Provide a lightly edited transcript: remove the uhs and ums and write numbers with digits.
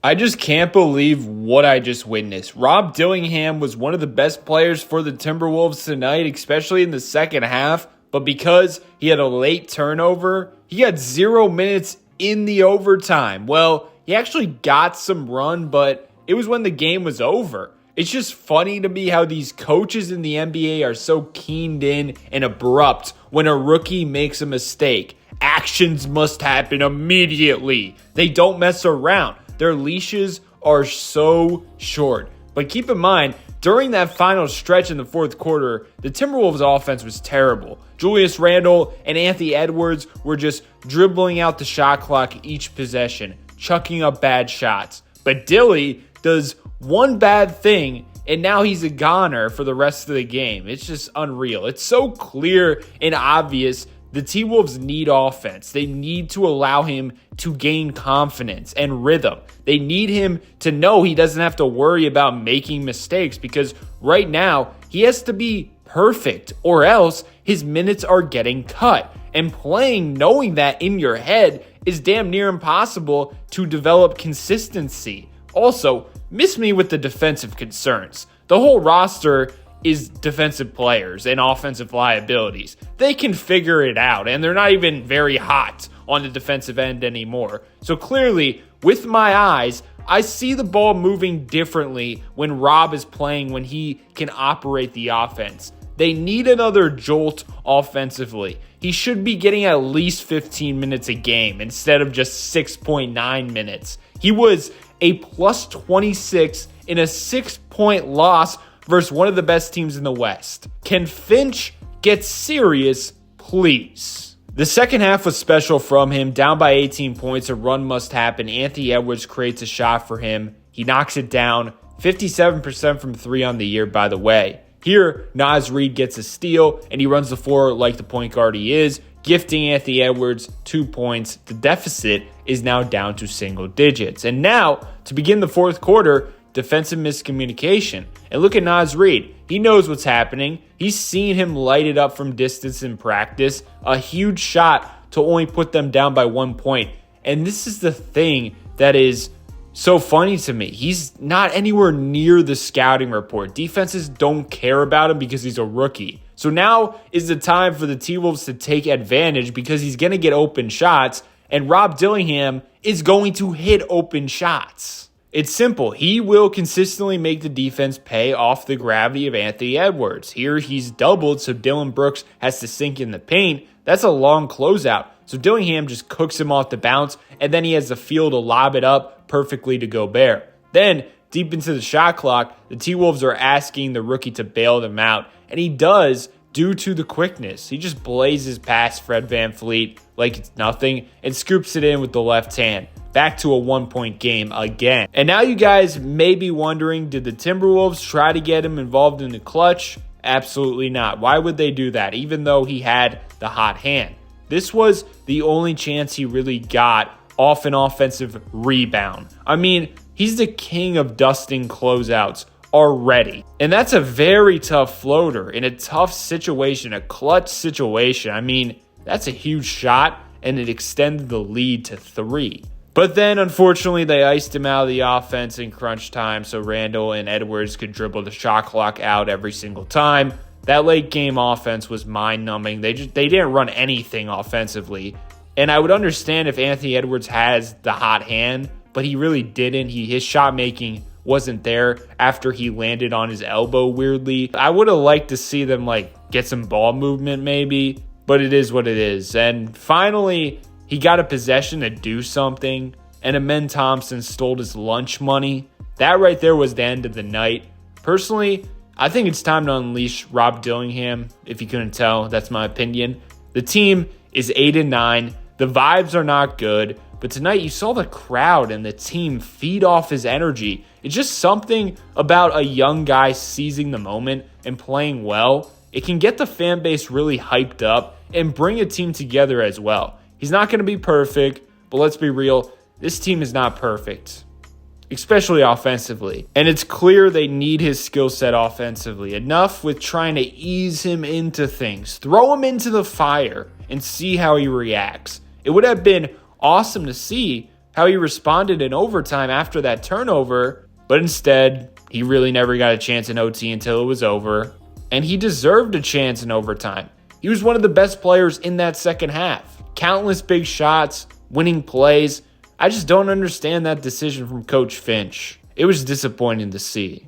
I just can't believe what I just witnessed. Rob Dillingham was one of the best players for the Timberwolves tonight, especially in the second half. But because he had a late turnover, he got 0 minutes in the overtime. Well, he actually got some run, but it was when the game was over. It's just funny to me how these coaches in the NBA are so keened in and abrupt when a rookie makes a mistake. Actions must happen immediately. They don't mess around. Their leashes are so short. But keep in mind, during that final stretch in the fourth quarter, the Timberwolves offense was terrible. Julius Randle and Anthony Edwards were just dribbling out the shot clock each possession, chucking up bad shots. But Dilly does one bad thing, and now he's a goner for the rest of the game. It's just unreal. It's so clear and obvious the T-Wolves need offense. They need to allow him to gain confidence and rhythm. They need him to know he doesn't have to worry about making mistakes because right now he has to be perfect or else his minutes are getting cut. And playing knowing that in your head is damn near impossible to develop consistency. Also, miss me with the defensive concerns. The whole roster is defensive players and offensive liabilities. They can figure it out, and they're not even very hot on the defensive end anymore. So clearly, with my eyes, I see the ball moving differently when Rob is playing, when he can operate the offense. They need another jolt offensively. He should be getting at least 15 minutes a game instead of just 6.9 minutes. He was a plus 26 in a 6-point loss versus one of the best teams in the West. Can Finch get serious, please? The second half was special from him. Down by 18 points, a run must happen. Anthony Edwards creates a shot for him. He knocks it down. 57% from three on the year, by the way. Here, Naz Reid gets a steal, and he runs the floor like the point guard he is, gifting Anthony Edwards 2 points. The deficit is now down to single digits. And now, to begin the fourth quarter, defensive miscommunication. And look at Naz Reid. He knows what's happening. He's seen him light it up from distance in practice. A huge shot to only put them down by 1 point. And this is the thing that is so funny to me. He's not anywhere near the scouting report. Defenses don't care about him because he's a rookie. So now is the time for the T-Wolves to take advantage because he's going to get open shots. And Rob Dillingham is going to hit open shots. It's simple. He will consistently make the defense pay off the gravity of Anthony Edwards. Here he's doubled, so Dylan Brooks has to sink in the paint. That's a long closeout. So Dillingham just cooks him off the bounce, and then he has the feel to lob it up perfectly to Gobert. Then, deep into the shot clock, the T-Wolves are asking the rookie to bail them out, and he does due to the quickness. He just blazes past Fred VanVleet like it's nothing and scoops it in with the left hand. Back to a 1-point game again. And now you guys may be wondering, did the Timberwolves try to get him involved in the clutch? Absolutely not. Why would they do that, even though he had the hot hand? This was the only chance he really got off an offensive rebound. I mean, he's the king of dusting closeouts already. And that's a very tough floater in a tough situation, a clutch situation. I mean, that's a huge shot, and it extended the lead to 3. But then, unfortunately, they iced him out of the offense in crunch time so Randle and Edwards could dribble the shot clock out every single time. That late game offense was mind-numbing. They didn't run anything offensively. And I would understand if Anthony Edwards has the hot hand, but he really didn't. His shot making wasn't there after he landed on his elbow weirdly. I would have liked to see them get some ball movement maybe, but it is what it is. And finally, he got a possession to do something, and Amen Thompson stole his lunch money. That right there was the end of the night. Personally, I think it's time to unleash Rob Dillingham. If you couldn't tell, that's my opinion. The team is 8-9. The vibes are not good, but tonight you saw the crowd and the team feed off his energy. It's just something about a young guy seizing the moment and playing well. It can get the fan base really hyped up and bring a team together as well. He's not going to be perfect, but let's be real, this team is not perfect, especially offensively. And it's clear they need his skill set offensively. Enough with trying to ease him into things. Throw him into the fire and see how he reacts. It would have been awesome to see, how he responded in overtime after that turnover, but instead, he really never got a chance in OT until it was over, and he deserved a chance in overtime. He was one of the best players in that second half. Countless big shots, winning plays. I just don't understand that decision from Coach Finch. It was disappointing to see.